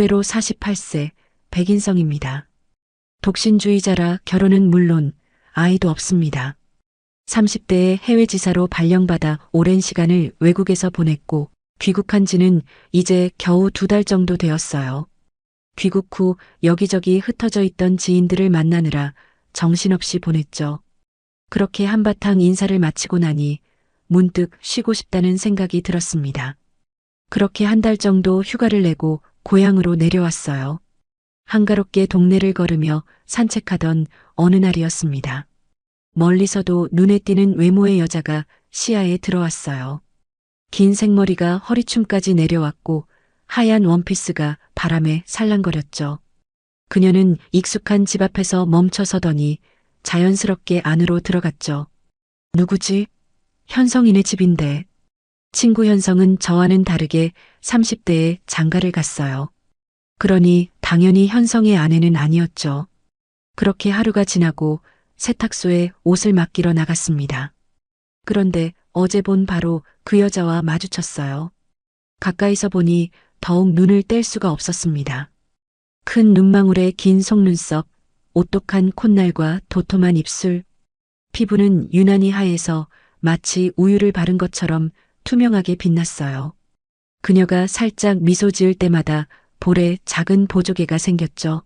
올해로 48세 백인성입니다. 독신주의자라 결혼은 물론 아이도 없습니다. 30대에 해외 지사로 발령받아 오랜 시간을 외국에서 보냈고 귀국한 지는 이제 겨우 2달 정도 되었어요. 귀국 후 여기저기 흩어져 있던 지인들을 만나느라 정신없이 보냈죠. 그렇게 한바탕 인사를 마치고 나니 문득 쉬고 싶다는 생각이 들었습니다. 그렇게 1달 정도 휴가를 내고 고향으로 내려왔어요. 한가롭게 동네를 걸으며 산책하던 어느 날이었습니다. 멀리서도 눈에 띄는 외모의 여자가 시야에 들어왔어요. 긴 생머리가 허리춤까지 내려왔고 하얀 원피스가 바람에 살랑거렸죠. 그녀는 익숙한 집 앞에서 멈춰서더니 자연스럽게 안으로 들어갔죠. 누구지? 현성이네 집인데. 친구 현성은 저와는 다르게 30대에 장가를 갔어요. 그러니 당연히 현성의 아내는 아니었죠. 그렇게 하루가 지나고 세탁소에 옷을 맡기러 나갔습니다. 그런데 어제 본 바로 그 여자와 마주쳤어요. 가까이서 보니 더욱 눈을 뗄 수가 없었습니다. 큰 눈망울에 긴 속눈썹, 오똑한 콧날과 도톰한 입술, 피부는 유난히 하얘서 마치 우유를 바른 것처럼 투명하게 빛났어요. 그녀가 살짝 미소 지을 때마다 볼에 작은 보조개가 생겼죠.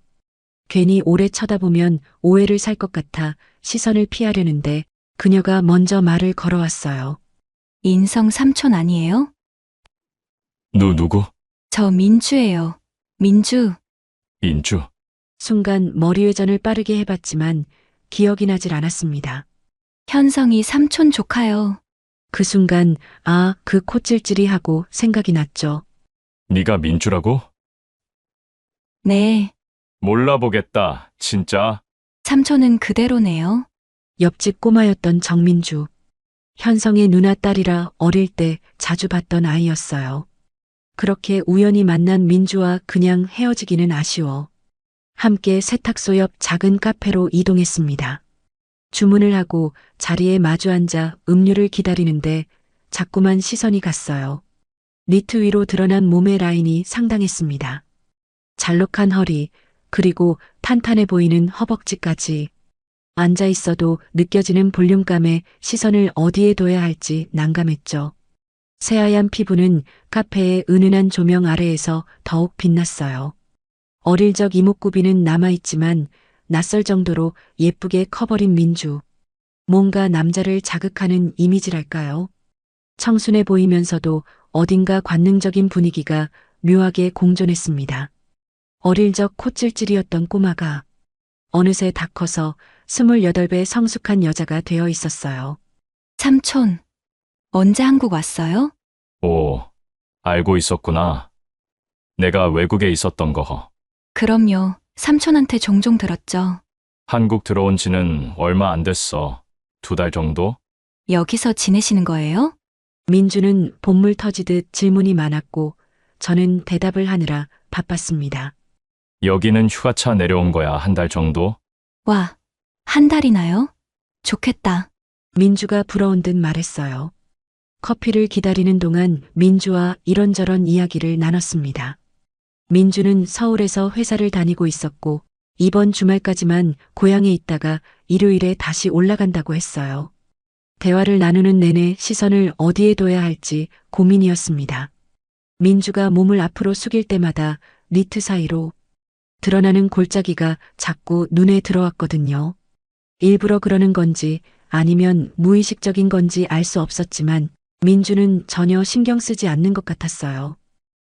괜히 오래 쳐다보면 오해를 살 것 같아 시선을 피하려는데 그녀가 먼저 말을 걸어왔어요. 인성 삼촌 아니에요? 누구? 저 민주예요. 민주. 인주. 순간 머리 회전을 빠르게 해봤지만 기억이 나질 않았습니다. 현성이 삼촌 조카요. 그 순간 그 콧질질이 하고 생각이 났죠. 네가 민주라고? 네. 몰라보겠다, 진짜. 삼촌은 그대로네요. 옆집 꼬마였던 정민주. 현성의 누나 딸이라 어릴 때 자주 봤던 아이였어요. 그렇게 우연히 만난 민주와 그냥 헤어지기는 아쉬워. 함께 세탁소 옆 작은 카페로 이동했습니다. 주문을 하고 자리에 마주 앉아 음료를 기다리는데 자꾸만 시선이 갔어요. 니트 위로 드러난 몸의 라인이 상당했습니다. 잘록한 허리, 그리고 탄탄해 보이는 허벅지까지. 앉아 있어도 느껴지는 볼륨감에 시선을 어디에 둬야 할지 난감했죠. 새하얀 피부는 카페의 은은한 조명 아래에서 더욱 빛났어요. 어릴 적 이목구비는 남아있지만 낯설 정도로 예쁘게 커버린 민주. 뭔가 남자를 자극하는 이미지랄까요? 청순해 보이면서도 어딘가 관능적인 분위기가 묘하게 공존했습니다. 어릴 적 콧질질이었던 꼬마가 어느새 다 커서 28배 성숙한 여자가 되어 있었어요. 삼촌. 언제 한국 왔어요? 오, 알고 있었구나. 내가 외국에 있었던 거. 그럼요. 삼촌한테 종종 들었죠. 한국 들어온 지는 얼마 안 됐어. 2달 정도? 여기서 지내시는 거예요? 민주는 본물 터지듯 질문이 많았고 저는 대답을 하느라 바빴습니다. 여기는 휴가차 내려온 거야, 1달 정도? 와, 1달이나요? 좋겠다. 민주가 부러운 듯 말했어요. 커피를 기다리는 동안 민주와 이런저런 이야기를 나눴습니다. 민주는 서울에서 회사를 다니고 있었고 이번 주말까지만 고향에 있다가 일요일에 다시 올라간다고 했어요. 대화를 나누는 내내 시선을 어디에 둬야 할지 고민이었습니다. 민주가 몸을 앞으로 숙일 때마다 니트 사이로 드러나는 골짜기가 자꾸 눈에 들어왔거든요. 일부러 그러는 건지 아니면 무의식적인 건지 알 수 없었지만 민주는 전혀 신경 쓰지 않는 것 같았어요.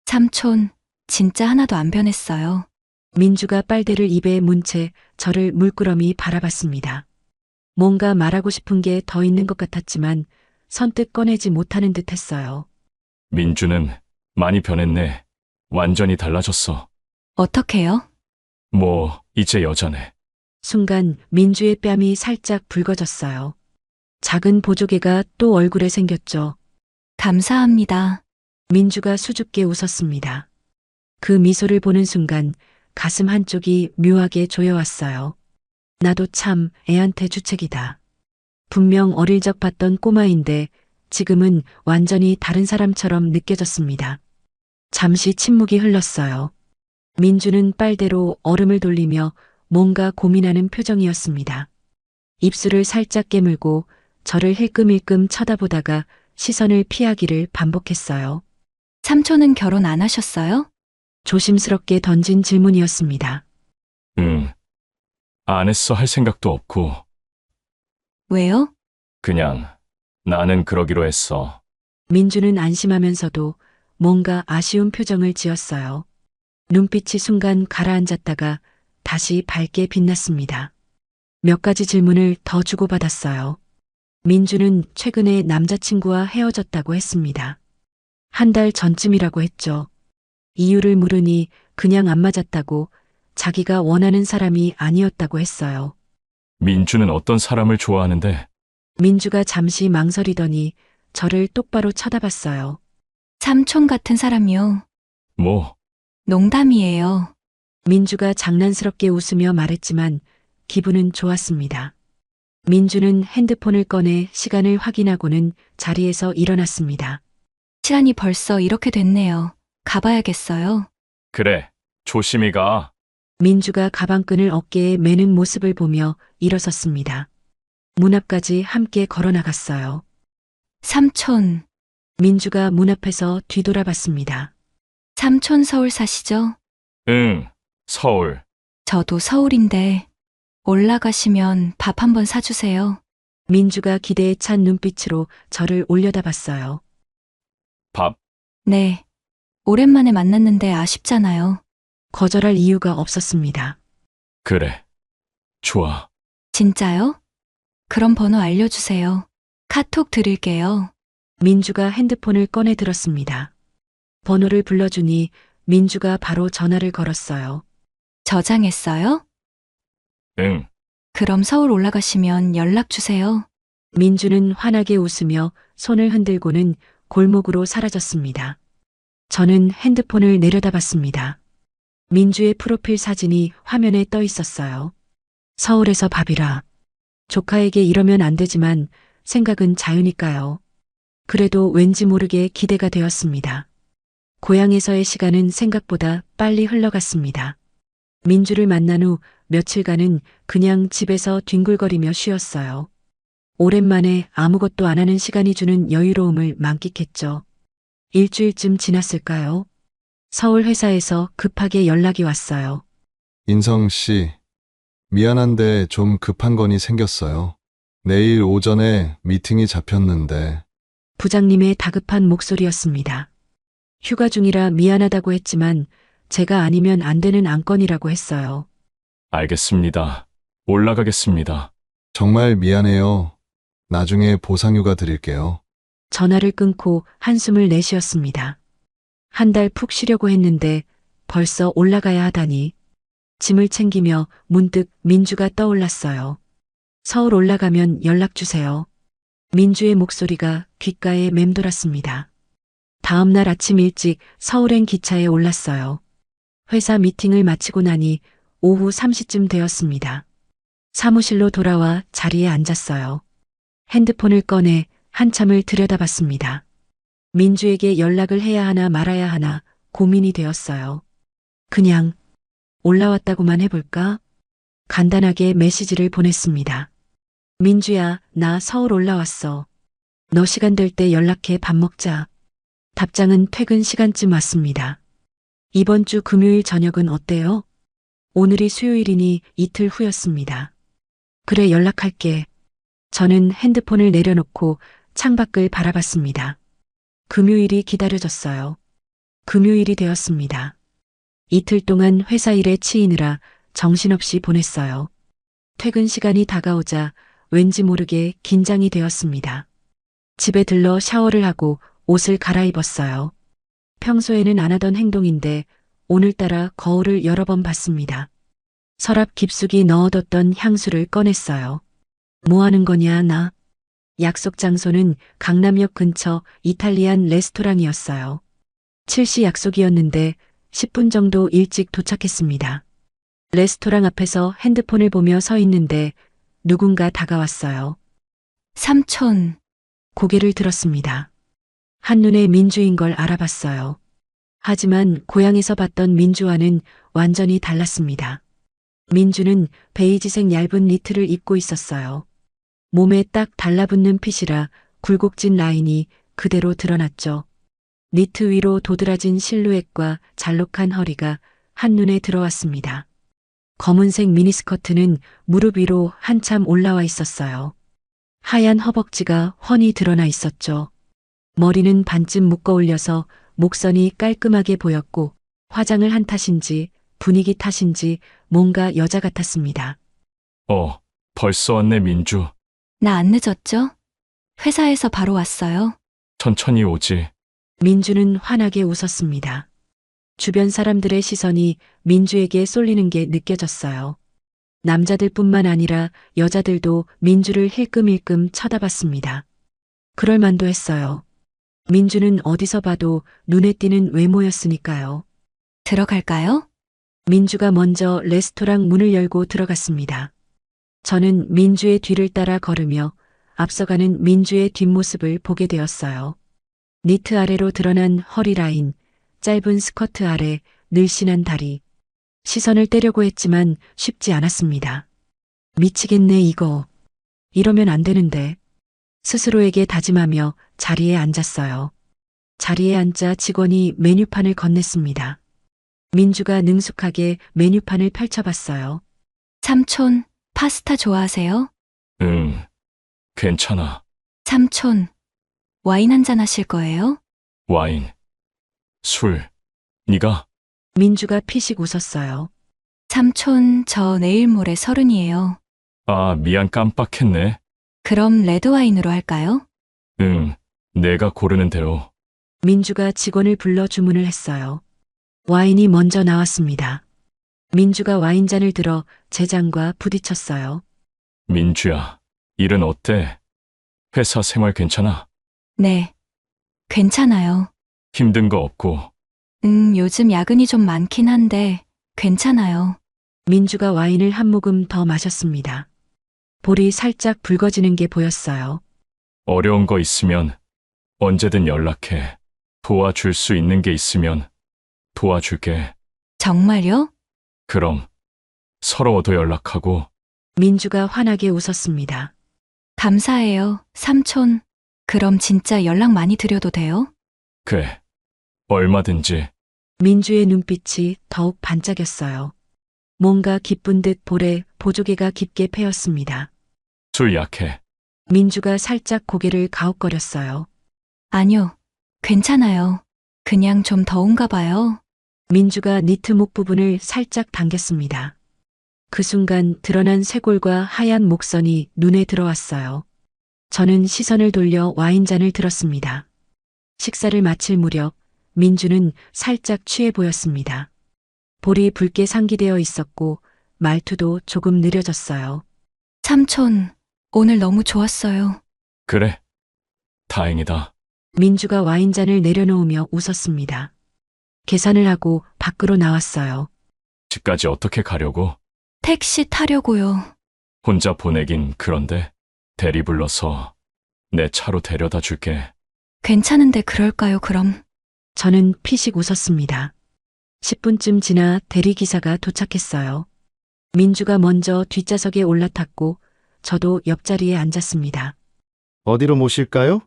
삼촌, 진짜 하나도 안 변했어요. 민주가 빨대를 입에 문 채 저를 물끄러미 바라봤습니다. 뭔가 말하고 싶은 게 더 있는 것 같았지만 선뜻 꺼내지 못하는 듯 했어요. 민주는 많이 변했네. 완전히 달라졌어. 어떻게요? 뭐, 이제 여자네. 순간 민주의 뺨이 살짝 붉어졌어요. 작은 보조개가 또 얼굴에 생겼죠. 감사합니다. 민주가 수줍게 웃었습니다. 그 미소를 보는 순간 가슴 한쪽이 묘하게 조여왔어요. 나도 참 애한테 주책이다. 분명 어릴 적 봤던 꼬마인데 지금은 완전히 다른 사람처럼 느껴졌습니다. 잠시 침묵이 흘렀어요. 민주는 빨대로 얼음을 돌리며 뭔가 고민하는 표정이었습니다. 입술을 살짝 깨물고 저를 힐끔힐끔 쳐다보다가 시선을 피하기를 반복했어요. 삼촌은 결혼 안 하셨어요? 조심스럽게 던진 질문이었습니다. 응. 안 했어 할 생각도 없고, 왜요? 그냥 나는 그러기로 했어. 민주는 안심하면서도 뭔가 아쉬운 표정을 지었어요. 눈빛이 순간 가라앉았다가 다시 밝게 빛났습니다. 몇 가지 질문을 더 주고받았어요. 민주는 최근에 남자친구와 헤어졌다고 했습니다. 한 달 전쯤이라고 했죠. 이유를 물으니 그냥 안 맞았다고, 자기가 원하는 사람이 아니었다고 했어요. 민주는 어떤 사람을 좋아하는데? 민주가 잠시 망설이더니 저를 똑바로 쳐다봤어요. 삼촌 같은 사람이요. 뭐, 농담이에요. 민주가 장난스럽게 웃으며 말했지만 기분은 좋았습니다. 민주는 핸드폰을 꺼내 시간을 확인하고는 자리에서 일어났습니다. 시간이 벌써 이렇게 됐네요. 가봐야겠어요. 그래, 조심히 가. 민주가 가방끈을 어깨에 매는 모습을 보며 일어섰습니다. 문 앞까지 함께 걸어 나갔어요. 삼촌, 민주가 문 앞에서 뒤돌아봤습니다. 삼촌 서울 사시죠? 응, 서울. 저도 서울인데 올라가시면 밥 한번 사주세요. 민주가 기대에 찬 눈빛으로 저를 올려다봤어요. 밥, 네. 오랜만에 만났는데 아쉽잖아요. 거절할 이유가 없었습니다. 그래. 좋아. 진짜요? 그럼 번호 알려주세요. 카톡 드릴게요. 민주가 핸드폰을 꺼내 들었습니다. 번호를 불러주니 민주가 바로 전화를 걸었어요. 저장했어요? 응, 그럼 서울 올라가시면 연락 주세요. 민주는 환하게 웃으며 손을 흔들고는 골목으로 사라졌습니다. 저는 핸드폰을 내려다봤습니다. 민주의 프로필 사진이 화면에 떠 있었어요. 서울에서 밥이라. 조카에게 이러면 안 되지만 생각은 자유니까요. 그래도 왠지 모르게 기대가 되었습니다. 고향에서의 시간은 생각보다 빨리 흘러갔습니다. 민주를 만난 후 며칠간은 그냥 집에서 뒹굴거리며 쉬었어요. 오랜만에 아무것도 안 하는 시간이 주는 여유로움을 만끽했죠. 일주일쯤 지났을까요? 서울 회사에서 급하게 연락이 왔어요. 인성 씨, 미안한데 좀 급한 건이 생겼어요. 내일 오전에 미팅이 잡혔는데, 부장님의 다급한 목소리였습니다. 휴가 중이라 미안하다고 했지만 제가 아니면 안 되는 안건이라고 했어요. 알겠습니다. 올라가겠습니다. 정말 미안해요. 나중에 보상휴가 드릴게요. 전화를 끊고 한숨을 내쉬었습니다. 한 달 푹 쉬려고 했는데 벌써 올라가야 하다니. 짐을 챙기며 문득 민주가 떠올랐어요. 서울 올라가면 연락 주세요. 민주의 목소리가 귓가에 맴돌았습니다. 다음 날 아침 일찍 서울행 기차에 올랐어요. 회사 미팅을 마치고 나니 오후 3시쯤 되었습니다. 사무실로 돌아와 자리에 앉았어요. 핸드폰을 꺼내 한참을 들여다봤습니다. 민주에게 연락을 해야 하나 말아야 하나 고민이 되었어요. 그냥 올라왔다고만 해볼까? 간단하게 메시지를 보냈습니다. 민주야, 나 서울 올라왔어. 너 시간 될 때 연락해 밥 먹자. 답장은 퇴근 시간쯤 왔습니다. 이번 주 금요일 저녁은 어때요? 오늘이 수요일이니 이틀 후였습니다. 그래, 연락할게. 저는 핸드폰을 내려놓고 창밖을 바라봤습니다. 금요일이 기다려졌어요. 금요일이 되었습니다. 이틀 동안 회사 일에 치이느라 정신없이 보냈어요. 퇴근 시간이 다가오자 왠지 모르게 긴장이 되었습니다. 집에 들러 샤워를 하고 옷을 갈아입었어요. 평소에는 안 하던 행동인데 오늘따라 거울을 여러 번 봤습니다. 서랍 깊숙이 넣어뒀던 향수를 꺼냈어요. 뭐 하는 거냐, 나? 약속 장소는 강남역 근처 이탈리안 레스토랑이었어요. 7시 약속이었는데 10분 정도 일찍 도착했습니다. 레스토랑 앞에서 핸드폰을 보며 서 있는데 누군가 다가왔어요. 삼촌, 고개를 들었습니다. 한눈에 민주인 걸 알아봤어요. 하지만 고향에서 봤던 민주와는 완전히 달랐습니다. 민주는 베이지색 얇은 니트를 입고 있었어요. 몸에 딱 달라붙는 핏이라 굴곡진 라인이 그대로 드러났죠. 니트 위로 도드라진 실루엣과 잘록한 허리가 한눈에 들어왔습니다. 검은색 미니스커트는 무릎 위로 한참 올라와 있었어요. 하얀 허벅지가 훤히 드러나 있었죠. 머리는 반쯤 묶어 올려서 목선이 깔끔하게 보였고 화장을 한 탓인지 분위기 탓인지 뭔가 여자 같았습니다. 벌써 왔네, 민주. 나 안 늦었죠? 회사에서 바로 왔어요. 천천히 오지. 민주는 환하게 웃었습니다. 주변 사람들의 시선이 민주에게 쏠리는 게 느껴졌어요. 남자들뿐만 아니라 여자들도 민주를 힐끔힐끔 쳐다봤습니다. 그럴 만도 했어요. 민주는 어디서 봐도 눈에 띄는 외모였으니까요. 들어갈까요? 민주가 먼저 레스토랑 문을 열고 들어갔습니다. 저는 민주의 뒤를 따라 걸으며 앞서가는 민주의 뒷모습을 보게 되었어요. 니트 아래로 드러난 허리 라인, 짧은 스커트 아래 늘씬한 다리. 시선을 떼려고 했지만 쉽지 않았습니다. 미치겠네 이거. 이러면 안 되는데. 스스로에게 다짐하며 자리에 앉았어요. 자리에 앉자 직원이 메뉴판을 건넸습니다. 민주가 능숙하게 메뉴판을 펼쳐봤어요. 삼촌, 파스타 좋아하세요? 응, 괜찮아. 삼촌, 와인 한잔 하실 거예요? 와인, 술, 네가? 민주가 피식 웃었어요. 삼촌, 저 내일 모레 30이에요. 아, 미안, 깜빡했네. 그럼 레드와인으로 할까요? 응, 내가 고르는 대로. 민주가 직원을 불러 주문을 했어요. 와인이 먼저 나왔습니다. 민주가 와인잔을 들어 제 잔과 부딪혔어요. 민주야, 일은 어때? 회사 생활 괜찮아? 네. 괜찮아요. 힘든 거 없고. 요즘 야근이 좀 많긴 한데, 괜찮아요. 민주가 와인을 한 모금 더 마셨습니다. 볼이 살짝 붉어지는 게 보였어요. 어려운 거 있으면 언제든 연락해. 도와줄 수 있는 게 있으면 도와줄게. 정말요? 그럼 서러워도 연락하고. 민주가 환하게 웃었습니다. 감사해요, 삼촌. 그럼 진짜 연락 많이 드려도 돼요? 그래, 얼마든지. 민주의 눈빛이 더욱 반짝였어요. 뭔가 기쁜 듯 볼에 보조개가 깊게 패였습니다. 술 약해. 민주가 살짝 고개를 가웃거렸어요. 아니요, 괜찮아요. 그냥 좀 더운가 봐요. 민주가 니트 목 부분을 살짝 당겼습니다. 그 순간 드러난 쇄골과 하얀 목선이 눈에 들어왔어요. 저는 시선을 돌려 와인잔을 들었습니다. 식사를 마칠 무렵 민주는 살짝 취해 보였습니다. 볼이 붉게 상기되어 있었고 말투도 조금 느려졌어요. 삼촌, 오늘 너무 좋았어요. 그래, 다행이다. 민주가 와인잔을 내려놓으며 웃었습니다. 계산을 하고 밖으로 나왔어요. 집까지 어떻게 가려고? 택시 타려고요. 혼자 보내긴 그런데 대리 불러서 내 차로 데려다 줄게. 괜찮은데 그럴까요, 그럼? 저는 피식 웃었습니다. 10분쯤 지나 대리기사가 도착했어요. 민주가 먼저 뒷좌석에 올라탔고 저도 옆자리에 앉았습니다. 어디로 모실까요?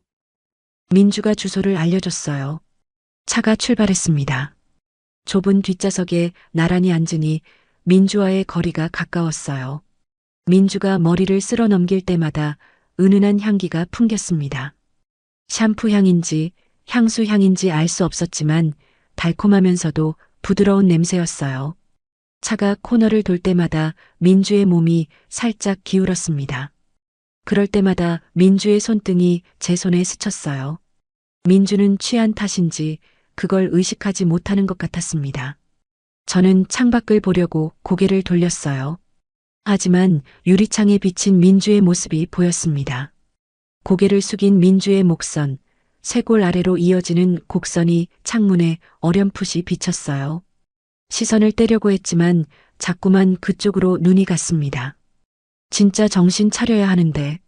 민주가 주소를 알려줬어요. 차가 출발했습니다. 좁은 뒷좌석에 나란히 앉으니 민주와의 거리가 가까웠어요. 민주가 머리를 쓸어 넘길 때마다 은은한 향기가 풍겼습니다. 샴푸 향인지 향수 향인지 알 수 없었지만 달콤하면서도 부드러운 냄새였어요. 차가 코너를 돌 때마다 민주의 몸이 살짝 기울었습니다. 그럴 때마다 민주의 손등이 제 손에 스쳤어요. 민주는 취한 탓인지 그걸 의식하지 못하는 것 같았습니다. 저는 창밖을 보려고 고개를 돌렸어요. 하지만 유리창에 비친 민주의 모습이 보였습니다. 고개를 숙인 민주의 목선, 쇄골 아래로 이어지는 곡선이 창문에 어렴풋이 비쳤어요. 시선을 떼려고 했지만 자꾸만 그쪽으로 눈이 갔습니다. 진짜 정신 차려야 하는데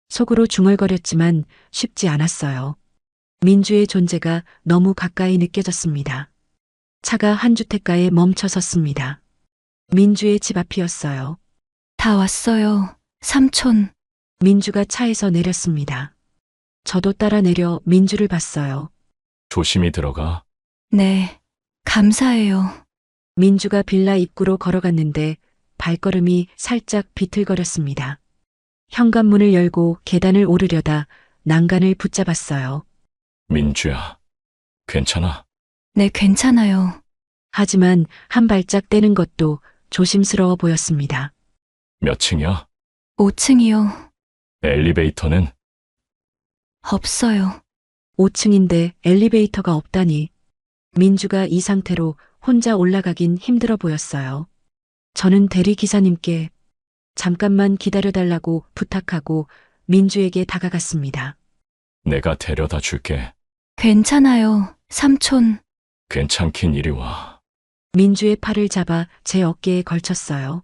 속으로 중얼거렸지만 쉽지 않았어요. 민주의 존재가 너무 가까이 느껴졌습니다. 차가 한 주택가에 멈춰 섰습니다. 민주의 집 앞이었어요. 다 왔어요. 삼촌. 민주가 차에서 내렸습니다. 저도 따라 내려 민주를 봤어요. 조심히 들어가. 네. 감사해요. 민주가 빌라 입구로 걸어갔는데 발걸음이 살짝 비틀거렸습니다. 현관문을 열고 계단을 오르려다 난간을 붙잡았어요. 민주야, 괜찮아? 네, 괜찮아요. 하지만 한 발짝 떼는 것도 조심스러워 보였습니다. 몇 층이야? 5층이요. 엘리베이터는? 없어요. 5층인데 엘리베이터가 없다니. 민주가 이 상태로 혼자 올라가긴 힘들어 보였어요. 저는 대리 기사님께 잠깐만 기다려달라고 부탁하고 민주에게 다가갔습니다. 내가 데려다 줄게. 괜찮아요. 삼촌. 괜찮긴 이리 와. 민주의 팔을 잡아 제 어깨에 걸쳤어요.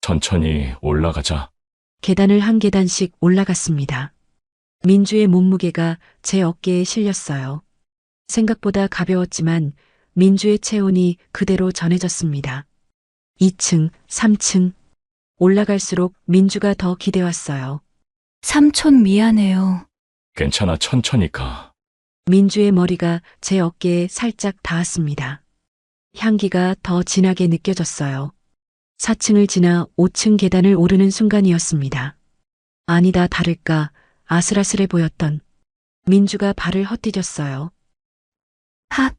천천히 올라가자. 계단을 한 계단씩 올라갔습니다. 민주의 몸무게가 제 어깨에 실렸어요. 생각보다 가벼웠지만 민주의 체온이 그대로 전해졌습니다. 2층, 3층. 올라갈수록 민주가 더 기대왔어요. 삼촌 미안해요. 괜찮아, 천천히 가. 민주의 머리가 제 어깨에 살짝 닿았습니다. 향기가 더 진하게 느껴졌어요. 4층을 지나 5층 계단을 오르는 순간이었습니다. 아니다 다를까 아슬아슬해 보였던 민주가 발을 헛디뎠어요. 핫.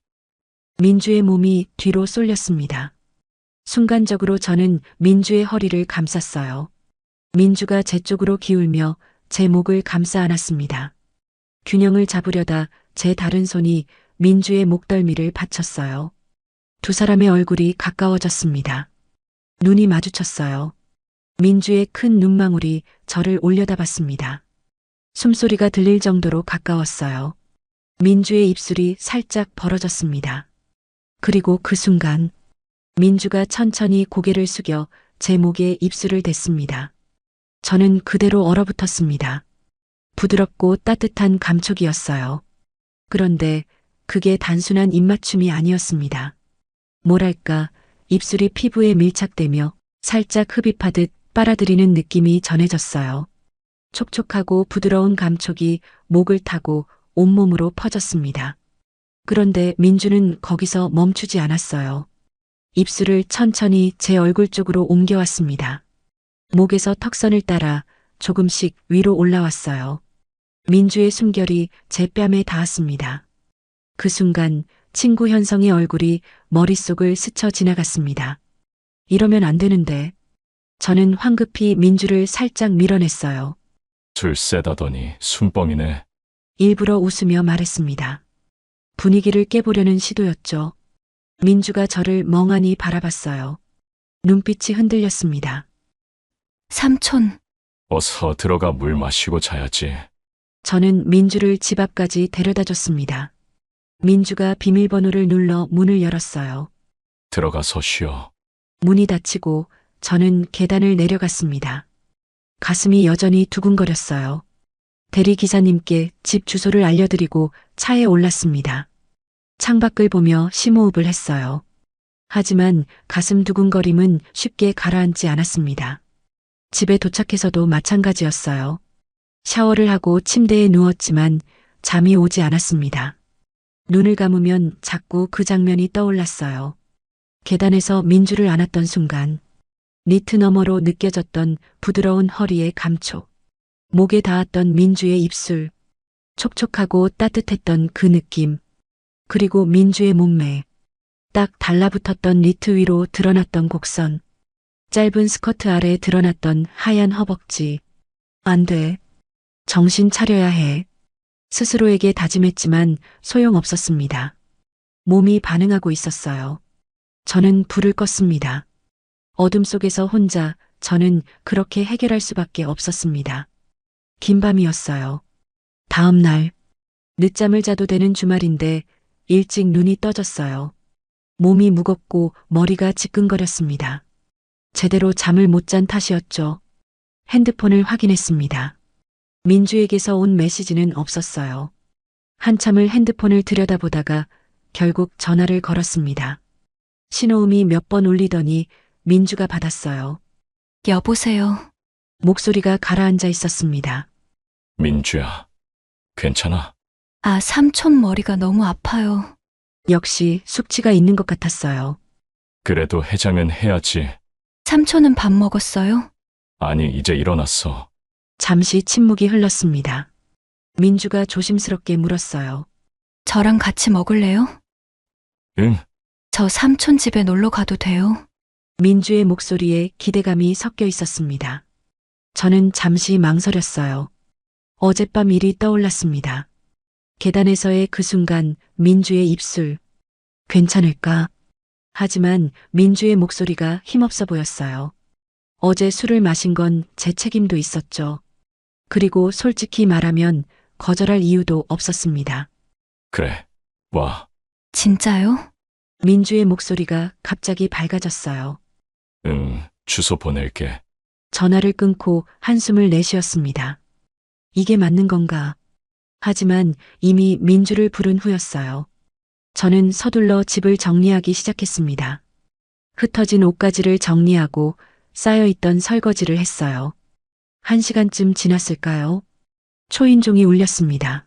민주의 몸이 뒤로 쏠렸습니다. 순간적으로 저는 민주의 허리를 감쌌어요. 민주가 제 쪽으로 기울며 제 목을 감싸 안았습니다. 균형을 잡으려다 제 다른 손이 민주의 목덜미를 받쳤어요. 두 사람의 얼굴이 가까워졌습니다. 눈이 마주쳤어요. 민주의 큰 눈망울이 저를 올려다봤습니다. 숨소리가 들릴 정도로 가까웠어요. 민주의 입술이 살짝 벌어졌습니다. 그리고 그 순간 민주가 천천히 고개를 숙여 제 목에 입술을 댔습니다. 저는 그대로 얼어붙었습니다. 부드럽고 따뜻한 감촉이었어요. 그런데 그게 단순한 입맞춤이 아니었습니다. 뭐랄까, 입술이 피부에 밀착되며 살짝 흡입하듯 빨아들이는 느낌이 전해졌어요. 촉촉하고 부드러운 감촉이 목을 타고 온몸으로 퍼졌습니다. 그런데 민주는 거기서 멈추지 않았어요. 입술을 천천히 제 얼굴 쪽으로 옮겨왔습니다. 목에서 턱선을 따라 조금씩 위로 올라왔어요. 민주의 숨결이 제 뺨에 닿았습니다. 그 순간 친구 현성의 얼굴이 머릿속을 스쳐 지나갔습니다. 이러면 안 되는데. 저는 황급히 민주를 살짝 밀어냈어요. 술 세다더니 순뻥이네. 일부러 웃으며 말했습니다. 분위기를 깨보려는 시도였죠. 민주가 저를 멍하니 바라봤어요. 눈빛이 흔들렸습니다. 삼촌. 어서 들어가 물 마시고 자야지. 저는 민주를 집 앞까지 데려다 줬습니다. 민주가 비밀번호를 눌러 문을 열었어요. 들어가서 쉬어. 문이 닫히고 저는 계단을 내려갔습니다. 가슴이 여전히 두근거렸어요. 대리 기사님께 집 주소를 알려드리고 차에 올랐습니다. 창밖을 보며 심호흡을 했어요. 하지만 가슴 두근거림은 쉽게 가라앉지 않았습니다. 집에 도착해서도 마찬가지였어요. 샤워를 하고 침대에 누웠지만 잠이 오지 않았습니다. 눈을 감으면 자꾸 그 장면이 떠올랐어요. 계단에서 민주를 안았던 순간, 니트 너머로 느껴졌던 부드러운 허리의 감촉, 목에 닿았던 민주의 입술, 촉촉하고 따뜻했던 그 느낌, 그리고 민주의 몸매, 딱 달라붙었던 니트 위로 드러났던 곡선, 짧은 스커트 아래에 드러났던 하얀 허벅지. 안 돼. 정신 차려야 해. 스스로에게 다짐했지만 소용없었습니다. 몸이 반응하고 있었어요. 저는 불을 껐습니다. 어둠 속에서 혼자 저는 그렇게 해결할 수밖에 없었습니다. 긴 밤이었어요. 다음 날, 늦잠을 자도 되는 주말인데 일찍 눈이 떠졌어요. 몸이 무겁고 머리가 지끈거렸습니다. 제대로 잠을 못 잔 탓이었죠. 핸드폰을 확인했습니다. 민주에게서 온 메시지는 없었어요. 한참을 핸드폰을 들여다보다가 결국 전화를 걸었습니다. 신호음이 몇 번 울리더니 민주가 받았어요. 여보세요. 목소리가 가라앉아 있었습니다. 민주야, 괜찮아? 아, 삼촌 머리가 너무 아파요. 역시 숙취가 있는 것 같았어요. 그래도 해장은 해야지. 삼촌은 밥 먹었어요? 아니, 이제 일어났어. 잠시 침묵이 흘렀습니다. 민주가 조심스럽게 물었어요. 저랑 같이 먹을래요? 응, 저 삼촌 집에 놀러 가도 돼요? 민주의 목소리에 기대감이 섞여 있었습니다. 저는 잠시 망설였어요. 어젯밤 일이 떠올랐습니다. 계단에서의 그 순간 민주의 입술. 괜찮을까? 하지만 민주의 목소리가 힘없어 보였어요. 어제 술을 마신 건 제 책임도 있었죠. 그리고 솔직히 말하면 거절할 이유도 없었습니다. 그래. 와, 진짜요? 민주의 목소리가 갑자기 밝아졌어요. 응, 주소 보낼게. 전화를 끊고 한숨을 내쉬었습니다. 이게 맞는 건가? 하지만 이미 민주를 부른 후였어요. 저는 서둘러 집을 정리하기 시작했습니다. 흩어진 옷가지를 정리하고 쌓여있던 설거지를 했어요. 1시간쯤 지났을까요? 초인종이 울렸습니다.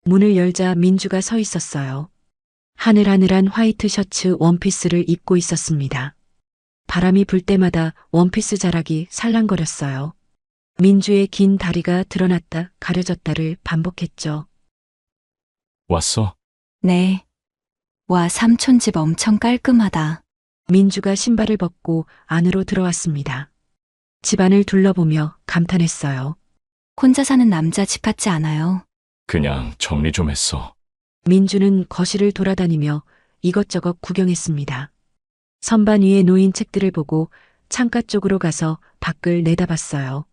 문을 열자 민주가 서 있었어요. 하늘하늘한 화이트 셔츠 원피스를 입고 있었습니다. 바람이 불 때마다 원피스 자락이 살랑거렸어요. 민주의 긴 다리가 드러났다 가려졌다를 반복했죠. 왔어? 네. 와, 삼촌 집 엄청 깔끔하다. 민주가 신발을 벗고 안으로 들어왔습니다. 집안을 둘러보며 감탄했어요. 혼자 사는 남자 집 같지 않아요. 그냥 정리 좀 했어. 민주는 거실을 돌아다니며 이것저것 구경했습니다. 선반 위에 놓인 책들을 보고 창가 쪽으로 가서 밖을 내다봤어요.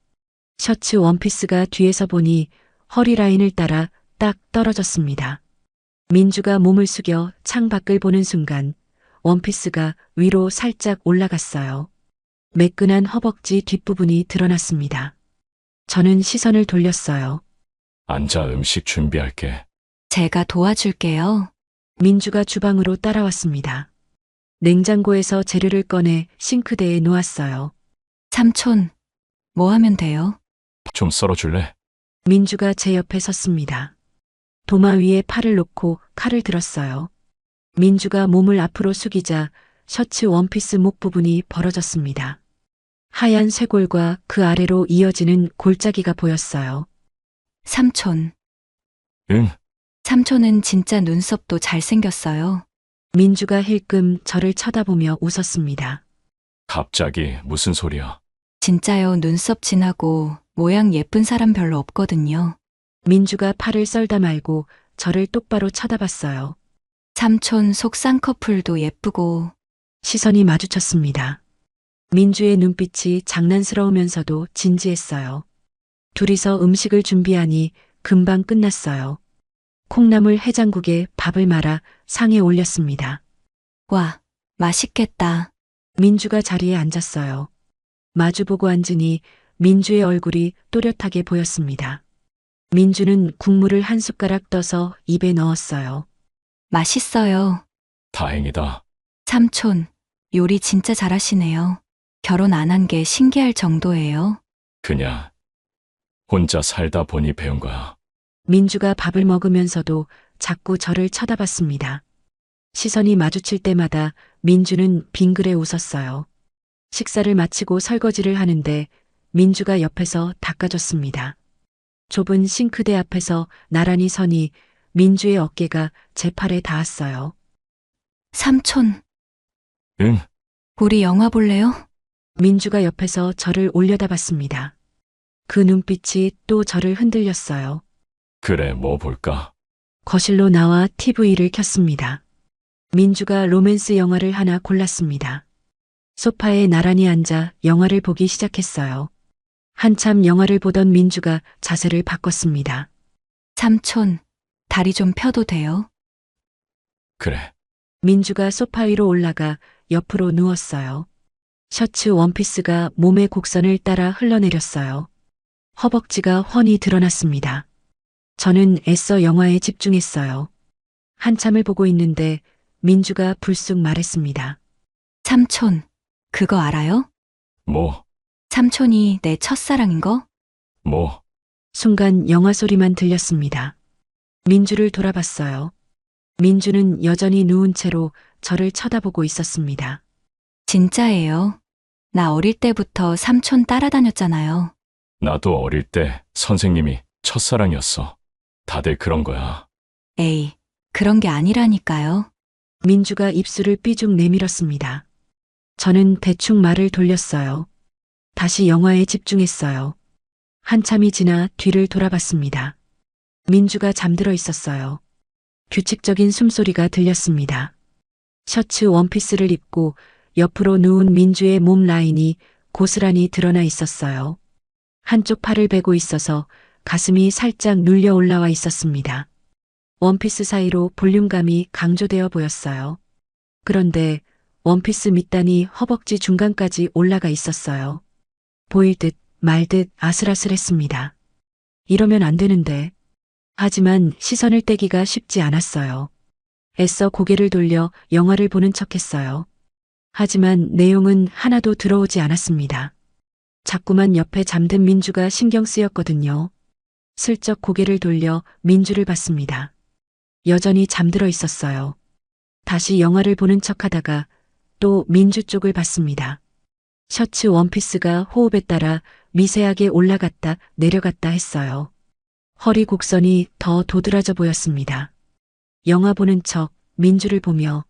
셔츠 원피스가 뒤에서 보니 허리 라인을 따라 딱 떨어졌습니다. 민주가 몸을 숙여 창 밖을 보는 순간 원피스가 위로 살짝 올라갔어요. 매끈한 허벅지 뒷부분이 드러났습니다. 저는 시선을 돌렸어요. 앉아, 음식 준비할게. 제가 도와줄게요. 민주가 주방으로 따라왔습니다. 냉장고에서 재료를 꺼내 싱크대에 놓았어요. 삼촌, 뭐 하면 돼요? 좀 썰어줄래? 민주가 제 옆에 섰습니다. 도마 위에 팔을 놓고 칼을 들었어요. 민주가 몸을 앞으로 숙이자 셔츠 원피스 목 부분이 벌어졌습니다. 하얀 쇄골과 그 아래로 이어지는 골짜기가 보였어요. 삼촌. 응, 삼촌은 진짜 눈썹도 잘생겼어요. 민주가 힐끔 저를 쳐다보며 웃었습니다. 갑자기 무슨 소리야? 진짜요, 눈썹 진하고 모양 예쁜 사람 별로 없거든요. 민주가 팔을 썰다 말고 저를 똑바로 쳐다봤어요. 삼촌 속 쌍꺼풀도 예쁘고. 시선이 마주쳤습니다. 민주의 눈빛이 장난스러우면서도 진지했어요. 둘이서 음식을 준비하니 금방 끝났어요. 콩나물 해장국에 밥을 말아 상에 올렸습니다. 와, 맛있겠다. 민주가 자리에 앉았어요. 마주보고 앉으니 민주의 얼굴이 또렷하게 보였습니다. 민주는 국물을 한 숟가락 떠서 입에 넣었어요. 맛있어요. 다행이다. 삼촌, 요리 진짜 잘하시네요. 결혼 안 한 게 신기할 정도예요. 그냥 혼자 살다 보니 배운 거야. 민주가 밥을 먹으면서도 자꾸 저를 쳐다봤습니다. 시선이 마주칠 때마다 민주는 빙그레 웃었어요. 식사를 마치고 설거지를 하는데 민주가 옆에서 닦아줬습니다. 좁은 싱크대 앞에서 나란히 서니 민주의 어깨가 제 팔에 닿았어요. 삼촌, 응, 우리 영화 볼래요? 민주가 옆에서 저를 올려다봤습니다. 그 눈빛이 또 저를 흔들렸어요. 그래, 뭐 볼까? 거실로 나와 TV를 켰습니다. 민주가 로맨스 영화를 하나 골랐습니다. 소파에 나란히 앉아 영화를 보기 시작했어요. 한참 영화를 보던 민주가 자세를 바꿨습니다. 삼촌, 다리 좀 펴도 돼요? 그래, 민주가 소파 위로 올라가 옆으로 누웠어요. 셔츠 원피스가 몸의 곡선을 따라 흘러내렸어요. 허벅지가 훤히 드러났습니다. 저는 애써 영화에 집중했어요. 한참을 보고 있는데 민주가 불쑥 말했습니다. 삼촌, 그거 알아요? 뭐, 삼촌이 내 첫사랑인 거? 뭐, 순간 영화 소리만 들렸습니다. 민주를 돌아봤어요. 민주는 여전히 누운 채로 저를 쳐다보고 있었습니다. 진짜예요. 나 어릴 때부터 삼촌 따라다녔잖아요. 나도 어릴 때 선생님이 첫사랑이었어. 다들 그런 거야. 에이, 그런 게 아니라니까요. 민주가 입술을 삐죽 내밀었습니다. 저는 대충 말을 돌렸어요. 다시 영화에 집중했어요. 한참이 지나 뒤를 돌아봤습니다. 민주가 잠들어 있었어요. 규칙적인 숨소리가 들렸습니다. 셔츠 원피스를 입고 옆으로 누운 민주의 몸 라인이 고스란히 드러나 있었어요. 한쪽 팔을 베고 있어서 가슴이 살짝 눌려 올라와 있었습니다. 원피스 사이로 볼륨감이 강조되어 보였어요. 그런데 원피스 밑단이 허벅지 중간까지 올라가 있었어요. 보일 듯 말 듯 아슬아슬했습니다. 이러면 안 되는데. 하지만 시선을 떼기가 쉽지 않았어요. 애써 고개를 돌려 영화를 보는 척했어요. 하지만 내용은 하나도 들어오지 않았습니다. 자꾸만 옆에 잠든 민주가 신경 쓰였거든요. 슬쩍 고개를 돌려 민주를 봤습니다. 여전히 잠들어 있었어요. 다시 영화를 보는 척하다가 또 민주 쪽을 봤습니다. 셔츠 원피스가 호흡에 따라 미세하게 올라갔다 내려갔다 했어요. 허리 곡선이 더 도드라져 보였습니다. 영화 보는 척 민주를 보며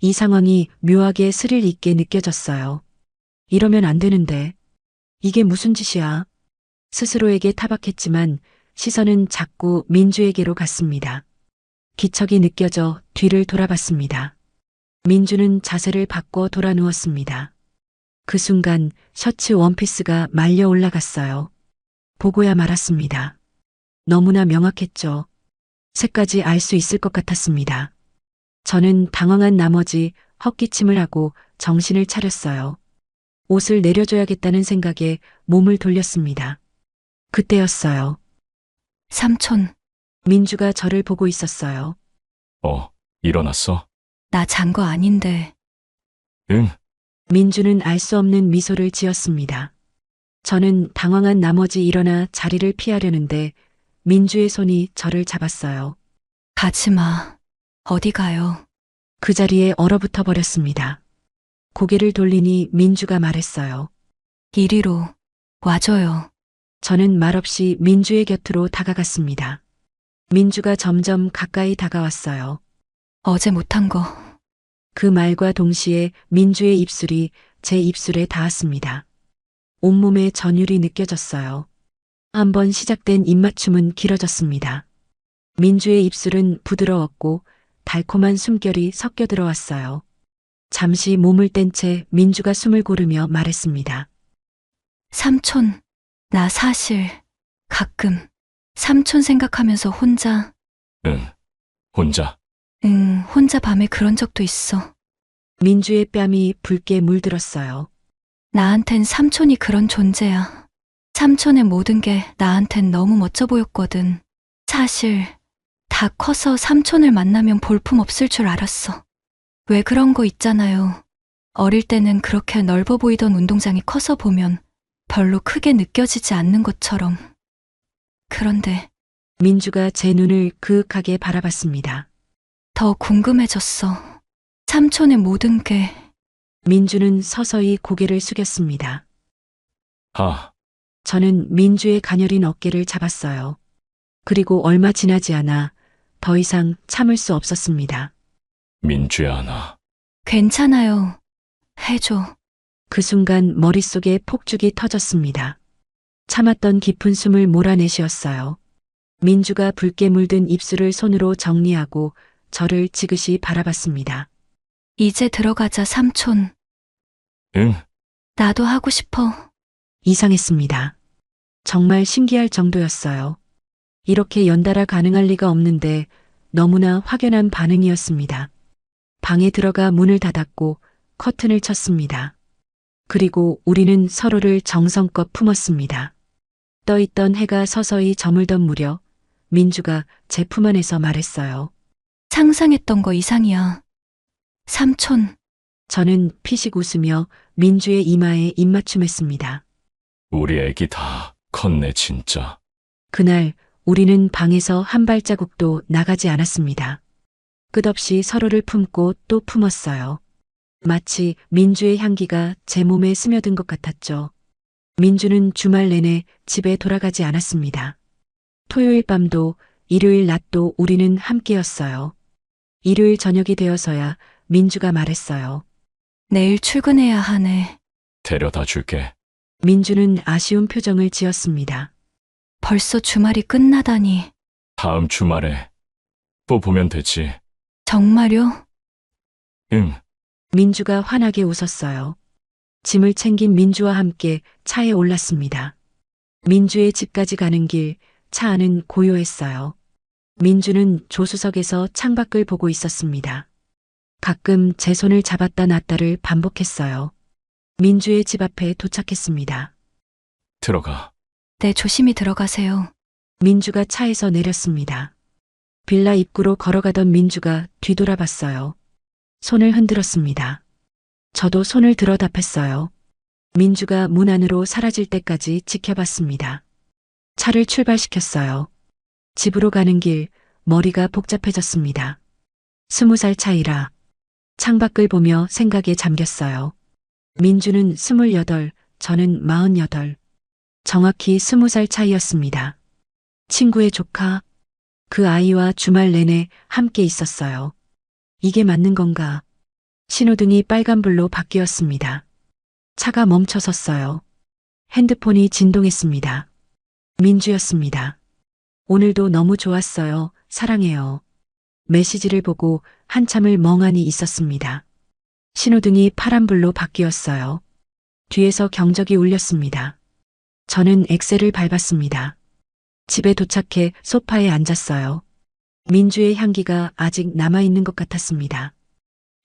이 상황이 묘하게 스릴 있게 느껴졌어요. 이러면 안 되는데. 이게 무슨 짓이야? 스스로에게 타박했지만 시선은 자꾸 민주에게로 갔습니다. 기척이 느껴져 뒤를 돌아봤습니다. 민주는 자세를 바꿔 돌아 누웠습니다. 그 순간 셔츠 원피스가 말려 올라갔어요. 보고야 말았습니다. 너무나 명확했죠. 새까지 알 수 있을 것 같았습니다. 저는 당황한 나머지 헛기침을 하고 정신을 차렸어요. 옷을 내려줘야겠다는 생각에 몸을 돌렸습니다. 그때였어요. 삼촌, 민주가 저를 보고 있었어요. 일어났어? 나 잔 거 아닌데. 응, 민주는 알 수 없는 미소를 지었습니다. 저는 당황한 나머지 일어나 자리를 피하려는데 민주의 손이 저를 잡았어요. 가지 마. 어디 가요? 그 자리에 얼어붙어 버렸습니다. 고개를 돌리니 민주가 말했어요. 이리로 와줘요. 저는 말없이 민주의 곁으로 다가갔습니다. 민주가 점점 가까이 다가왔어요. 어제 못한 거. 그 말과 동시에 민주의 입술이 제 입술에 닿았습니다. 온몸에 전율이 느껴졌어요. 한번 시작된 입맞춤은 길어졌습니다. 민주의 입술은 부드러웠고 달콤한 숨결이 섞여 들어왔어요. 잠시 몸을 뗀 채 민주가 숨을 고르며 말했습니다. 삼촌, 나 사실 가끔 삼촌 생각하면서 혼자, 응. 혼자. 혼자 밤에 그런 적도 있어. 민주의 뺨이 붉게 물들었어요. 나한텐 삼촌이 그런 존재야. 삼촌의 모든 게 나한텐 너무 멋져 보였거든. 사실 다 커서 삼촌을 만나면 볼품 없을 줄 알았어. 왜 그런 거 있잖아요. 어릴 때는 그렇게 넓어 보이던 운동장이 커서 보면 별로 크게 느껴지지 않는 것처럼. 그런데 민주가 제 눈을 그윽하게 바라봤습니다. 더 궁금해졌어. 삼촌의 모든 게. 민주는 서서히 고개를 숙였습니다. 저는 민주의 가녀린 어깨를 잡았어요. 그리고 얼마 지나지 않아 더 이상 참을 수 없었습니다. 민주야, 나. 괜찮아요. 해줘. 그 순간 머릿속에 폭죽이 터졌습니다. 참았던 깊은 숨을 몰아내쉬었어요. 민주가 붉게 물든 입술을 손으로 정리하고 저를 지그시 바라봤습니다. 이제 들어가자, 삼촌. 응, 나도 하고 싶어. 이상했습니다. 정말 신기할 정도였어요. 이렇게 연달아 가능할 리가 없는데 너무나 확연한 반응이었습니다. 방에 들어가 문을 닫았고 커튼을 쳤습니다. 그리고 우리는 서로를 정성껏 품었습니다. 떠있던 해가 서서히 저물던 무렵 민주가 제 품 안에서 말했어요. 상상했던 거 이상이야. 삼촌, 저는 피식 웃으며 민주의 이마에 입맞춤했습니다. 우리 애기 다 컸네, 진짜. 그날 우리는 방에서 한 발자국도 나가지 않았습니다. 끝없이 서로를 품고 또 품었어요. 마치 민주의 향기가 제 몸에 스며든 것 같았죠. 민주는 주말 내내 집에 돌아가지 않았습니다. 토요일 밤도 일요일 낮도 우리는 함께였어요. 일요일 저녁이 되어서야 민주가 말했어요. 내일 출근해야 하네. 데려다 줄게. 민주는 아쉬운 표정을 지었습니다. 벌써 주말이 끝나다니. 다음 주말에 또 보면 되지. 정말요? 응. 민주가 환하게 웃었어요. 짐을 챙긴 민주와 함께 차에 올랐습니다. 민주의 집까지 가는 길, 차 안은 고요했어요. 민주는 조수석에서 창밖을 보고 있었습니다. 가끔 제 손을 잡았다 놨다를 반복했어요. 민주의 집 앞에 도착했습니다. 들어가. 네, 조심히 들어가세요. 민주가 차에서 내렸습니다. 빌라 입구로 걸어가던 민주가 뒤돌아봤어요. 손을 흔들었습니다. 저도 손을 들어 답했어요. 민주가 문 안으로 사라질 때까지 지켜봤습니다. 차를 출발시켰어요. 집으로 가는 길, 머리가 복잡해졌습니다. 20살 차이라 창밖을 보며 생각에 잠겼어요. 민주는 28, 저는 48. 정확히 20살 차이였습니다. 친구의 조카, 그 아이와 주말 내내 함께 있었어요. 이게 맞는 건가? 신호등이 빨간불로 바뀌었습니다. 차가 멈춰 섰어요. 핸드폰이 진동했습니다. 민주였습니다. 오늘도 너무 좋았어요. 사랑해요. 메시지를 보고 한참을 멍하니 있었습니다. 신호등이 파란불로 바뀌었어요. 뒤에서 경적이 울렸습니다. 저는 엑셀을 밟았습니다. 집에 도착해 소파에 앉았어요. 민주의 향기가 아직 남아있는 것 같았습니다.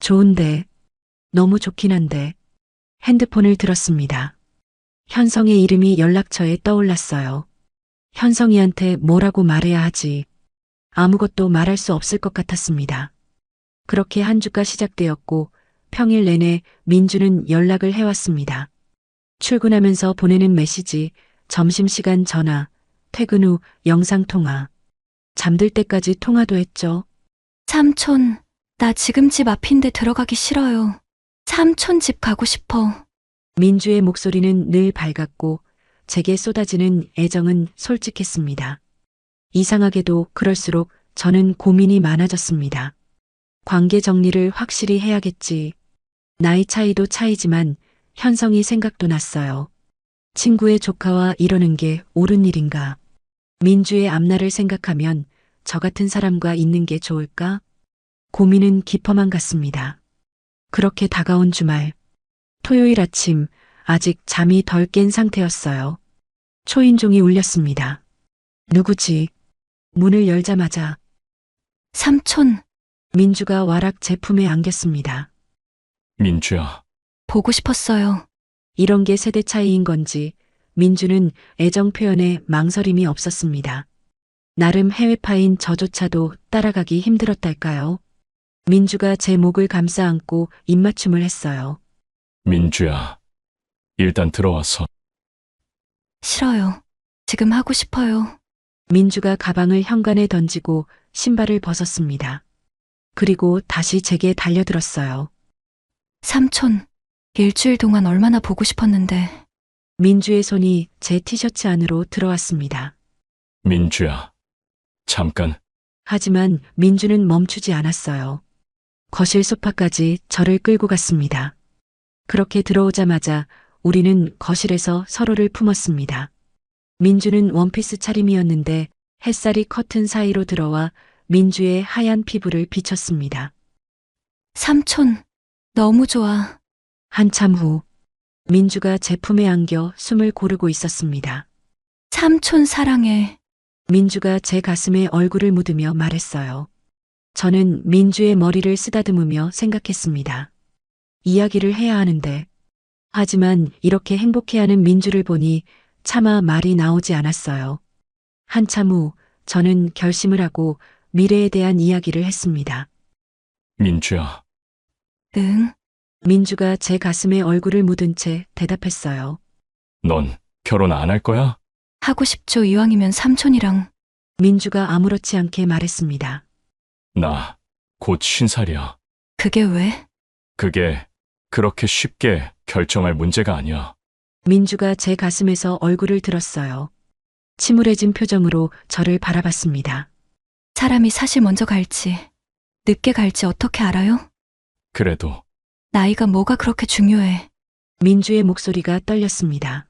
좋은데, 너무 좋긴 한데, 핸드폰을 들었습니다. 현성의 이름이 연락처에 떠올랐어요. 현성이한테 뭐라고 말해야 하지? 아무것도 말할 수 없을 것 같았습니다. 그렇게 한 주가 시작되었고, 평일 내내 민주는 연락을 해왔습니다. 출근하면서 보내는 메시지, 점심시간 전화, 퇴근 후 영상통화. 잠들 때까지 통화도 했죠. 삼촌, 나 지금 집 앞인데 들어가기 싫어요. 삼촌 집 가고 싶어. 민주의 목소리는 늘 밝았고 제게 쏟아지는 애정은 솔직했습니다. 이상하게도 그럴수록 저는 고민이 많아졌습니다. 관계 정리를 확실히 해야겠지. 나이 차이도 차이지만 현성이 생각도 났어요. 친구의 조카와 이러는 게 옳은 일인가? 민주의 앞날을 생각하면 저 같은 사람과 있는 게 좋을까? 고민은 깊어만 갔습니다. 그렇게 다가온 주말, 토요일 아침, 아직 잠이 덜 깬 상태였어요. 초인종이 울렸습니다. 누구지? 문을 열자마자 삼촌, 민주가 와락 제 품에 안겼습니다. 민주야. 보고 싶었어요. 이런 게 세대 차이인 건지 민주는 애정 표현에 망설임이 없었습니다. 나름 해외파인 저조차도 따라가기 힘들었달까요? 민주가 제 목을 감싸 안고 입맞춤을 했어요. 민주야. 일단 들어와서. 싫어요. 지금 하고 싶어요. 민주가 가방을 현관에 던지고 신발을 벗었습니다. 그리고 다시 제게 달려들었어요. 삼촌, 일주일 동안 얼마나 보고 싶었는데. 민주의 손이 제 티셔츠 안으로 들어왔습니다. 민주야. 잠깐. 하지만 민주는 멈추지 않았어요. 거실 소파까지 저를 끌고 갔습니다. 그렇게 들어오자마자 우리는 거실에서 서로를 품었습니다. 민주는 원피스 차림이었는데 햇살이 커튼 사이로 들어와 민주의 하얀 피부를 비쳤습니다. 삼촌, 너무 좋아. 한참 후 민주가 제 품에 안겨 숨을 고르고 있었습니다. 삼촌 사랑해. 민주가 제 가슴에 얼굴을 묻으며 말했어요. 저는 민주의 머리를 쓰다듬으며 생각했습니다. 이야기를 해야 하는데, 하지만 이렇게 행복해하는 민주를 보니 차마 말이 나오지 않았어요. 한참 후 저는 결심을 하고 미래에 대한 이야기를 했습니다. 민주야. 응, 민주가 제 가슴에 얼굴을 묻은 채 대답했어요. 넌 결혼 안 할 거야? 하고 싶죠. 이왕이면 삼촌이랑. 민주가 아무렇지 않게 말했습니다. 나 곧 50살이야. 그게 왜? 그게 그렇게 쉽게 결정할 문제가 아니야. 민주가 제 가슴에서 얼굴을 들었어요. 침울해진 표정으로 저를 바라봤습니다. 사람이 사실 먼저 갈지, 늦게 갈지 어떻게 알아요? 그래도 나이가 뭐가 그렇게 중요해. 민주의 목소리가 떨렸습니다.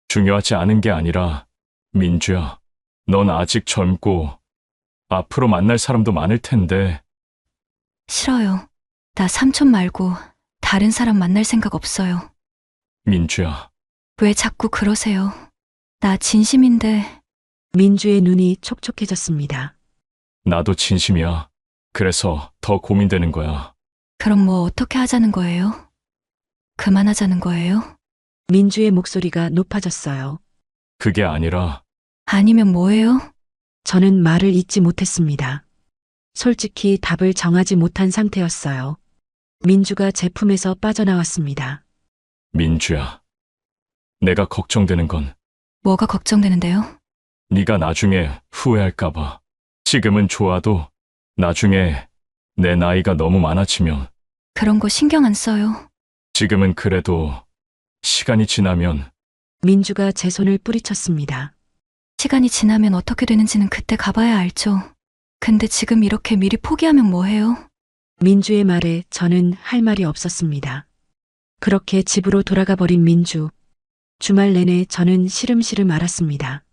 중요하지 않은 게 아니라 민주야, 넌 아직 젊고 앞으로 만날 사람도 많을 텐데 싫어요. 나 삼촌 말고 다른 사람 만날 생각 없어요. 민주야, 왜 자꾸 그러세요? 나 진심인데. 민주의 눈이 촉촉해졌습니다. 나도 진심이야. 그래서 더 고민되는 거야. 그럼 뭐 어떻게 하자는 거예요? 그만하자는 거예요? 민주의 목소리가 높아졌어요. 그게 아니라 아니면 뭐예요? 저는 말을 잇지 못했습니다. 솔직히 답을 정하지 못한 상태였어요. 민주가 제 품에서 빠져나왔습니다. 민주야, 내가 걱정되는 건 뭐가 걱정되는데요? 네가 나중에 후회할까 봐. 지금은 좋아도 나중에 내 나이가 너무 많아지면 그런 거 신경 안 써요. 지금은 그래도 시간이 지나면 민주가 제 손을 뿌리쳤습니다. 시간이 지나면 어떻게 되는지는 그때 가봐야 알죠. 근데 지금 이렇게 미리 포기하면 뭐해요? 민주의 말에 저는 할 말이 없었습니다. 그렇게 집으로 돌아가 버린 민주. 주말 내내 저는 시름시름 앓았습니다.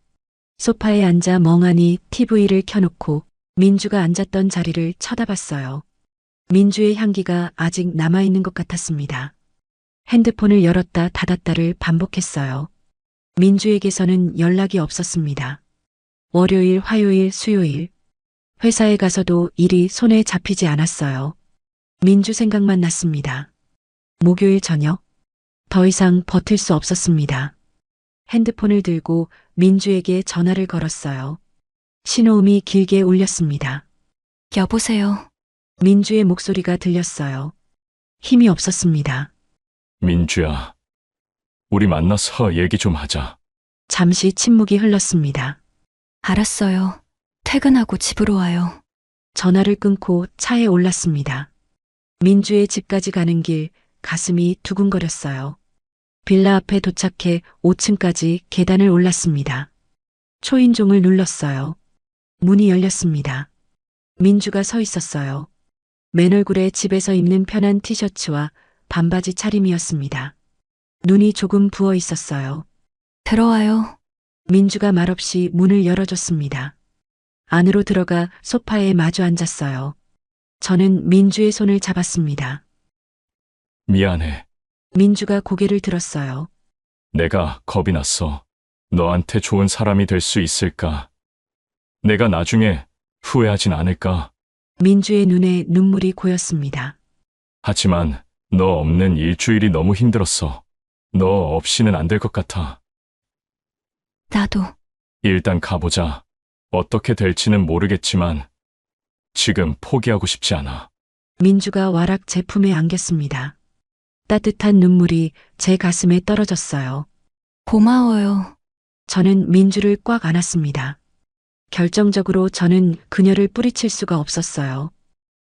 소파에 앉아 멍하니 TV를 켜놓고 민주가 앉았던 자리를 쳐다봤어요. 민주의 향기가 아직 남아있는 것 같았습니다. 핸드폰을 열었다 닫았다를 반복했어요. 민주에게서는 연락이 없었습니다. 월요일, 화요일, 수요일. 회사에 가서도 일이 손에 잡히지 않았어요. 민주 생각만 났습니다. 목요일 저녁. 더 이상 버틸 수 없었습니다. 핸드폰을 들고 민주에게 전화를 걸었어요. 신호음이 길게 울렸습니다. 여보세요. 민주의 목소리가 들렸어요. 힘이 없었습니다. 민주야, 우리 만나서 얘기 좀 하자. 잠시 침묵이 흘렀습니다. 알았어요. 퇴근하고 집으로 와요. 전화를 끊고 차에 올랐습니다. 민주의 집까지 가는 길 가슴이 두근거렸어요. 빌라 앞에 도착해 5층까지 계단을 올랐습니다. 초인종을 눌렀어요. 문이 열렸습니다. 민주가 서 있었어요. 맨 얼굴에 집에서 입는 편한 티셔츠와 반바지 차림이었습니다. 눈이 조금 부어 있었어요. 들어와요. 민주가 말없이 문을 열어줬습니다. 안으로 들어가 소파에 마주 앉았어요. 저는 민주의 손을 잡았습니다. 미안해. 민주가 고개를 들었어요. 내가 겁이 났어. 너한테 좋은 사람이 될 수 있을까? 내가 나중에 후회하진 않을까? 민주의 눈에 눈물이 고였습니다. 하지만 너 없는 일주일이 너무 힘들었어. 너 없이는 안 될 것 같아. 나도. 일단 가보자. 어떻게 될지는 모르겠지만 지금 포기하고 싶지 않아. 민주가 와락 제 품에 안겼습니다. 따뜻한 눈물이 제 가슴에 떨어졌어요. 고마워요. 저는 민주를 꽉 안았습니다. 결정적으로 저는 그녀를 뿌리칠 수가 없었어요.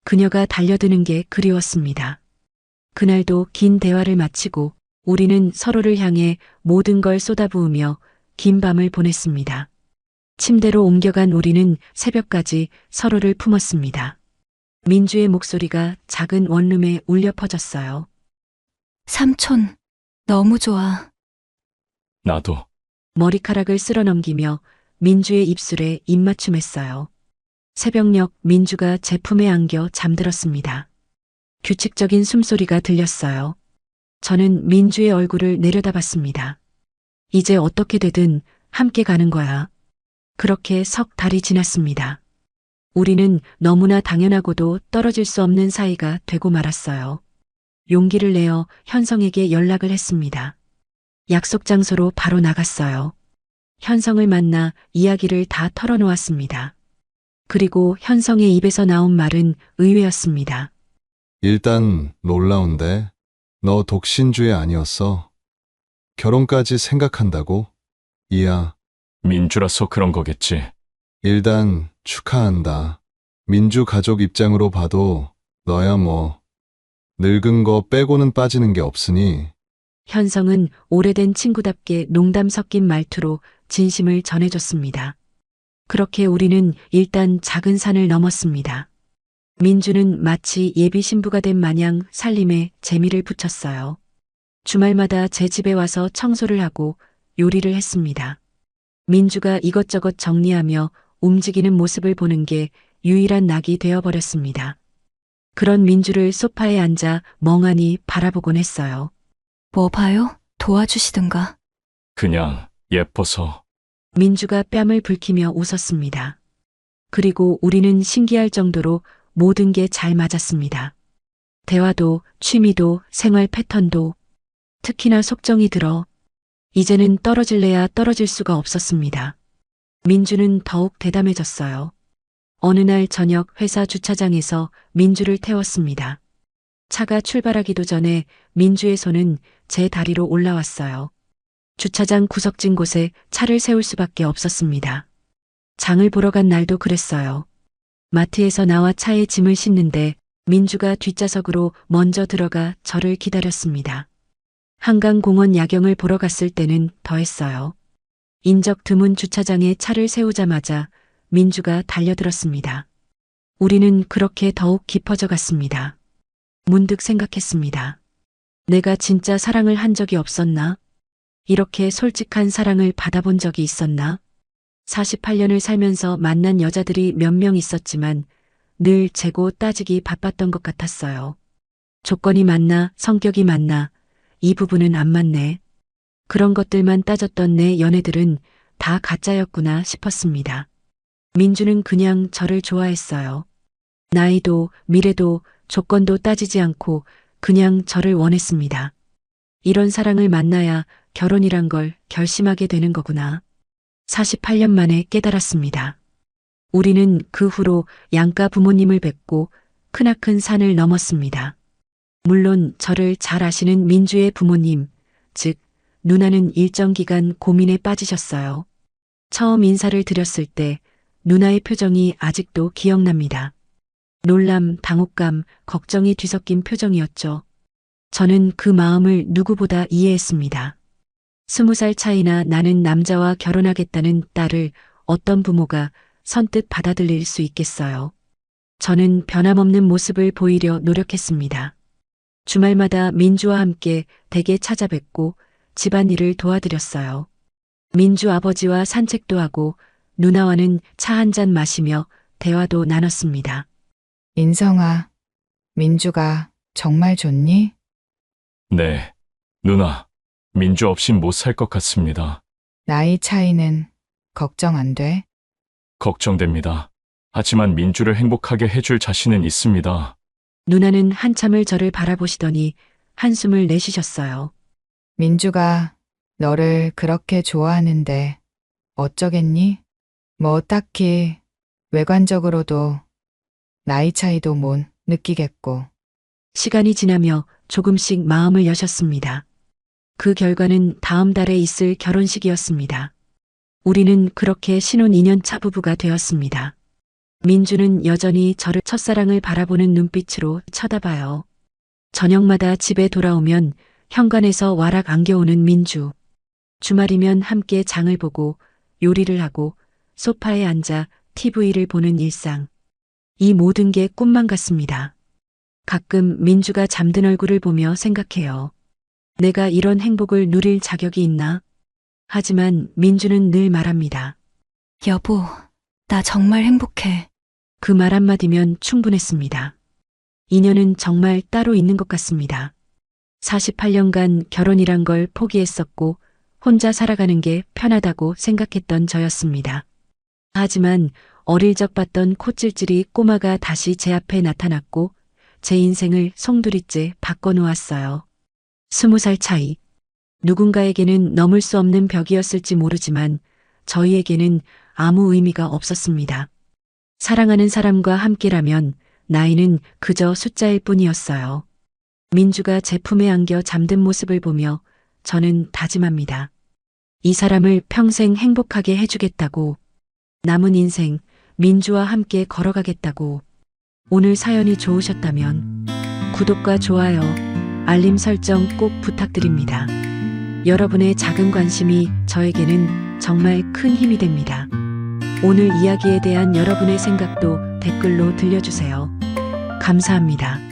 그녀가 달려드는 게 그리웠습니다. 그날도 긴 대화를 마치고 우리는 서로를 향해 모든 걸 쏟아부으며 긴 밤을 보냈습니다. 침대로 옮겨간 우리는 새벽까지 서로를 품었습니다. 민주의 목소리가 작은 원룸에 울려 퍼졌어요. 삼촌, 너무 좋아. 나도. 머리카락을 쓸어넘기며 민주의 입술에 입맞춤했어요. 새벽녘 민주가 제 품에 안겨 잠들었습니다. 규칙적인 숨소리가 들렸어요. 저는 민주의 얼굴을 내려다봤습니다. 이제 어떻게 되든 함께 가는 거야. 그렇게 석 달이 지났습니다. 우리는 너무나 당연하고도 떨어질 수 없는 사이가 되고 말았어요. 용기를 내어 현성에게 연락을 했습니다. 약속 장소로 바로 나갔어요. 현성을 만나 이야기를 다 털어놓았습니다. 그리고 현성의 입에서 나온 말은 의외였습니다. 일단 놀라운데 너 독신주의 아니었어? 결혼까지 생각한다고? 이야, 민주라서 그런 거겠지. 일단 축하한다. 민주 가족 입장으로 봐도 너야 뭐 늙은 거 빼고는 빠지는 게 없으니 현성은 오래된 친구답게 농담 섞인 말투로 진심을 전해줬습니다. 그렇게 우리는 일단 작은 산을 넘었습니다. 민주는 마치 예비 신부가 된 마냥 살림에 재미를 붙였어요. 주말마다 제 집에 와서 청소를 하고 요리를 했습니다. 민주가 이것저것 정리하며 움직이는 모습을 보는 게 유일한 낙이 되어버렸습니다. 그런 민주를 소파에 앉아 멍하니 바라보곤 했어요. 뭐 봐요? 도와주시든가. 그냥 예뻐서. 민주가 뺨을 붉히며 웃었습니다. 그리고 우리는 신기할 정도로 모든 게 잘 맞았습니다. 대화도, 취미도, 생활 패턴도, 특히나 속정이 들어 이제는 떨어질래야 떨어질 수가 없었습니다. 민주는 더욱 대담해졌어요. 어느 날 저녁 회사 주차장에서 민주를 태웠습니다. 차가 출발하기도 전에 민주의 손은 제 다리로 올라왔어요. 주차장 구석진 곳에 차를 세울 수밖에 없었습니다. 장을 보러 간 날도 그랬어요. 마트에서 나와 차에 짐을 싣는데 민주가 뒷좌석으로 먼저 들어가 저를 기다렸습니다. 한강공원 야경을 보러 갔을 때는 더했어요. 인적 드문 주차장에 차를 세우자마자 민주가 달려들었습니다. 우리는 그렇게 더욱 깊어져 갔습니다. 문득 생각했습니다. 내가 진짜 사랑을 한 적이 없었나? 이렇게 솔직한 사랑을 받아본 적이 있었나? 48년을 살면서 만난 여자들이 몇 명 있었지만 늘 재고 따지기 바빴던 것 같았어요. 조건이 맞나, 성격이 맞나, 이 부분은 안 맞네. 그런 것들만 따졌던 내 연애들은 다 가짜였구나 싶었습니다. 민주는 그냥 저를 좋아했어요. 나이도, 미래도, 조건도 따지지 않고 그냥 저를 원했습니다. 이런 사랑을 만나야 결혼이란 걸 결심하게 되는 거구나. 48년 만에 깨달았습니다. 우리는 그 후로 양가 부모님을 뵙고 크나큰 산을 넘었습니다. 물론 저를 잘 아시는 민주의 부모님, 즉 누나는 일정 기간 고민에 빠지셨어요. 처음 인사를 드렸을 때 누나의 표정이 아직도 기억납니다. 놀람, 당혹감, 걱정이 뒤섞인 표정이었죠. 저는 그 마음을 누구보다 이해했습니다. 20살 차이나 나는 남자와 결혼하겠다는 딸을 어떤 부모가 선뜻 받아들일 수 있겠어요. 저는 변함없는 모습을 보이려 노력했습니다. 주말마다 민주와 함께 댁에 찾아뵙고 집안일을 도와드렸어요. 민주 아버지와 산책도 하고 누나와는 차 한 잔 마시며 대화도 나눴습니다. 인성아, 민주가 정말 좋니? 네. 누나, 민주 없인 못 살 것 같습니다. 나이 차이는 걱정 안 돼? 걱정됩니다. 하지만 민주를 행복하게 해줄 자신은 있습니다. 누나는 한참을 저를 바라보시더니 한숨을 내쉬셨어요. 민주가 너를 그렇게 좋아하는데 어쩌겠니? 뭐 딱히 외관적으로도 나이 차이도 못 느끼겠고. 시간이 지나며 조금씩 마음을 여셨습니다. 그 결과는 다음 달에 있을 결혼식이었습니다. 우리는 그렇게 신혼 2년차 부부가 되었습니다. 민주는 여전히 저를 첫사랑을 바라보는 눈빛으로 쳐다봐요. 저녁마다 집에 돌아오면 현관에서 와락 안겨오는 민주. 주말이면 함께 장을 보고 요리를 하고 소파에 앉아 TV를 보는 일상. 이 모든 게 꿈만 같습니다. 가끔 민주가 잠든 얼굴을 보며 생각해요. 내가 이런 행복을 누릴 자격이 있나? 하지만 민주는 늘 말합니다. 여보, 나 정말 행복해. 그 말 한마디면 충분했습니다. 인연은 정말 따로 있는 것 같습니다. 48년간 결혼이란 걸 포기했었고 혼자 살아가는 게 편하다고 생각했던 저였습니다. 하지만 어릴 적 봤던 콧질질이 꼬마가 다시 제 앞에 나타났고 제 인생을 송두리째 바꿔놓았어요. 20살 차이. 누군가에게는 넘을 수 없는 벽이었을지 모르지만 저희에게는 아무 의미가 없었습니다. 사랑하는 사람과 함께라면 나이는 그저 숫자일 뿐이었어요. 민주가 제 품에 안겨 잠든 모습을 보며 저는 다짐합니다. 이 사람을 평생 행복하게 해주겠다고, 남은 인생 민주와 함께 걸어가겠다고. 오늘 사연이 좋으셨다면 구독과 좋아요, 알림 설정 꼭 부탁드립니다. 여러분의 작은 관심이 저에게는 정말 큰 힘이 됩니다. 오늘 이야기에 대한 여러분의 생각도 댓글로 들려주세요. 감사합니다.